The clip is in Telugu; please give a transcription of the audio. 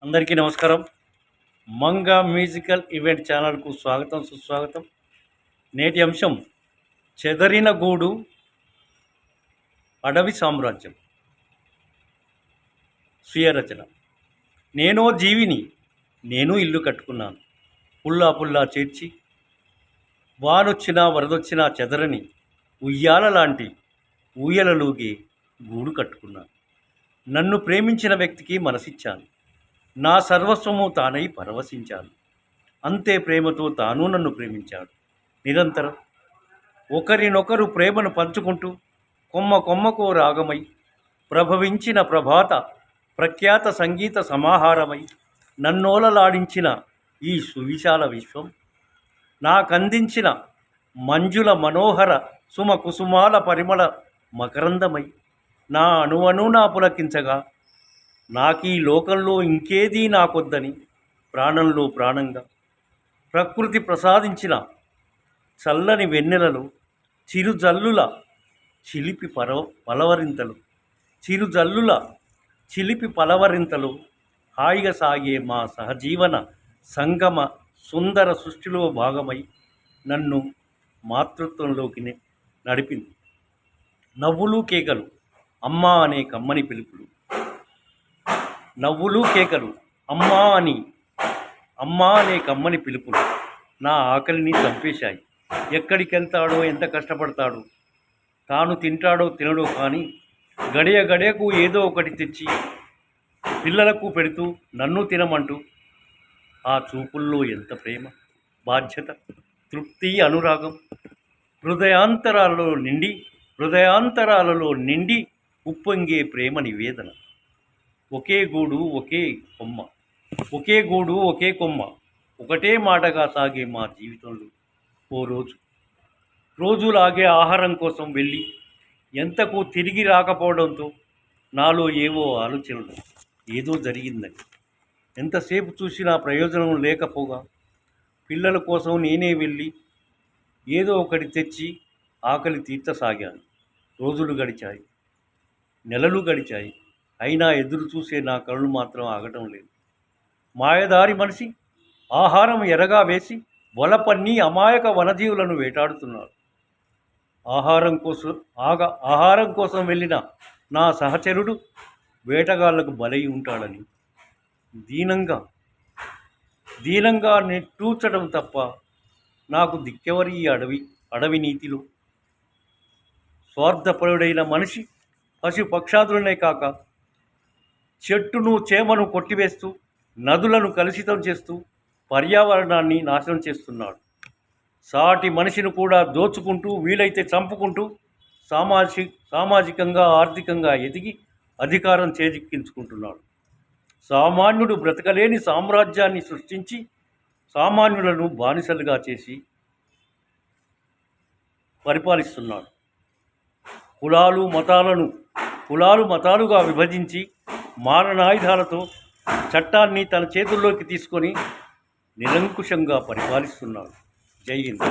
అందరికీ నమస్కారం. మంగా మ్యూజికల్ ఈవెంట్ ఛానల్కు స్వాగతం, సుస్వాగతం. నేటి అంశం చెదరిన గూడు అడవి సామ్రాజ్యం. స్వీయ రచన. నేనో జీవిని, నేను ఇల్లు కట్టుకున్నాను. పుల్లా పుల్లా చేర్చి వానొచ్చినా వరదొచ్చినా చెదరని ఉయ్యాల లాంటి ఊయలలోగే గూడు కట్టుకున్నాను. నన్ను ప్రేమించిన వ్యక్తికి మనసిచ్చాను. నా సర్వస్వము తానై పరవశించాను. అంతే ప్రేమతో తాను నన్ను ప్రేమించాడు. నిరంతరం ఒకరినొకరు ప్రేమను పంచుకుంటూ కొమ్మ కొమ్మకో రాగమై ప్రభవించిన ప్రభాత ప్రఖ్యాత సంగీత సమాహారమై నన్నోలలాడించిన ఈ సువిశాల విశ్వం నాకందించిన మంజుల మనోహర సుమ కుసుమాల పరిమళ మకరందమై నా అణువణునా పులకించగా నాకీ లోకంలో ఇంకేదీ నాకొద్దని ప్రాణంలో ప్రాణంగా ప్రకృతి ప్రసాదించిన చల్లని వెన్నెలలో చిరుజల్లుల చిలిపి పలవరింతలు చిరుజల్లుల చిలిపి పలవరింతలు హాయిగా సాగే మా సహజీవన సంగమ సుందర సృష్టిలో భాగమై నన్ను మాతృత్వంలోకి నడిపింది. నవ్వులు కేకలు, అమ్మా అనే కమ్మని పిలుపులు. నవ్వులు కేకలు, అమ్మా అనే కమ్మని పిలుపులు నా ఆకలిని చంపేశాయి. ఎక్కడికి వెళ్తాడో, ఎంత కష్టపడతాడో, తాను తింటాడో తినడో కానీ గడియ గడియకు ఏదో ఒకటి తెచ్చి పిల్లలకు పెడుతూ నన్ను తినమంటూ ఆ చూపుల్లో ఎంత ప్రేమ, బాధ్యత, తృప్తి, అనురాగం హృదయాంతరాలలో నిండి ఉప్పొంగే ప్రేమ నివేదన. ఒకే గూడు ఒకే కొమ్మ, ఒకే గూడు ఒకే కొమ్మ, ఒకటే మాటగా సాగే మా జీవితంలో ఓ రోజులాగే ఆహారం కోసం వెళ్ళి ఎంతకు తిరిగి రాకపోవడంతో నాలో ఏవో ఆలోచనలు, ఏదో జరిగిందని. ఎంతసేపు చూసినా ప్రయోజనం లేకపోగా పిల్లల కోసం నేనే వెళ్ళి ఏదో ఒకటి తెచ్చి ఆకలి తీర్చసాగాను. రోజులు గడిచాయి, నెలలు గడిచాయి. అయినా ఎదురు చూసే నా కళ్ళు మాత్రం ఆగటం లేదు. మాయదారి మనిషి ఆహారం ఎరగా వేసి వలపన్ని అమాయక వనజీవులను వేటాడుతున్నాడు. ఆహారం కోసం వెళ్ళిన నా సహచరుడు వేటగాళ్లకు బలై ఉంటాడని దీనంగా నిట్టూర్చడం తప్ప నాకు దిక్కెవరి ఈ అడవి నీతిలో. స్వార్థపరుడైన మనిషి పశు పక్షాదులనే కాక చెట్టును చేమను కొట్టివేస్తూ నదులను కలుషితం చేస్తూ పర్యావరణాన్ని నాశనం చేస్తున్నాడు. సాటి మనిషిని కూడా దోచుకుంటూ వీలైతే చంపుకుంటూ సామాజికంగా ఆర్థికంగా ఎదిగి అధికారం చేజిక్కించుకుంటున్నాడు. సామాన్యుడు బ్రతకలేని సామ్రాజ్యాన్ని సృష్టించి సామాన్యులను బానిసలుగా చేసి పరిపాలిస్తున్నాడు. కులాలు మతాలుగా విభజించి మారణాయుధాలతో చట్టాన్ని తన చేతుల్లోకి తీసుకొని నిరంకుశంగా పరిపాలిస్తున్నాడు. జై హింద్.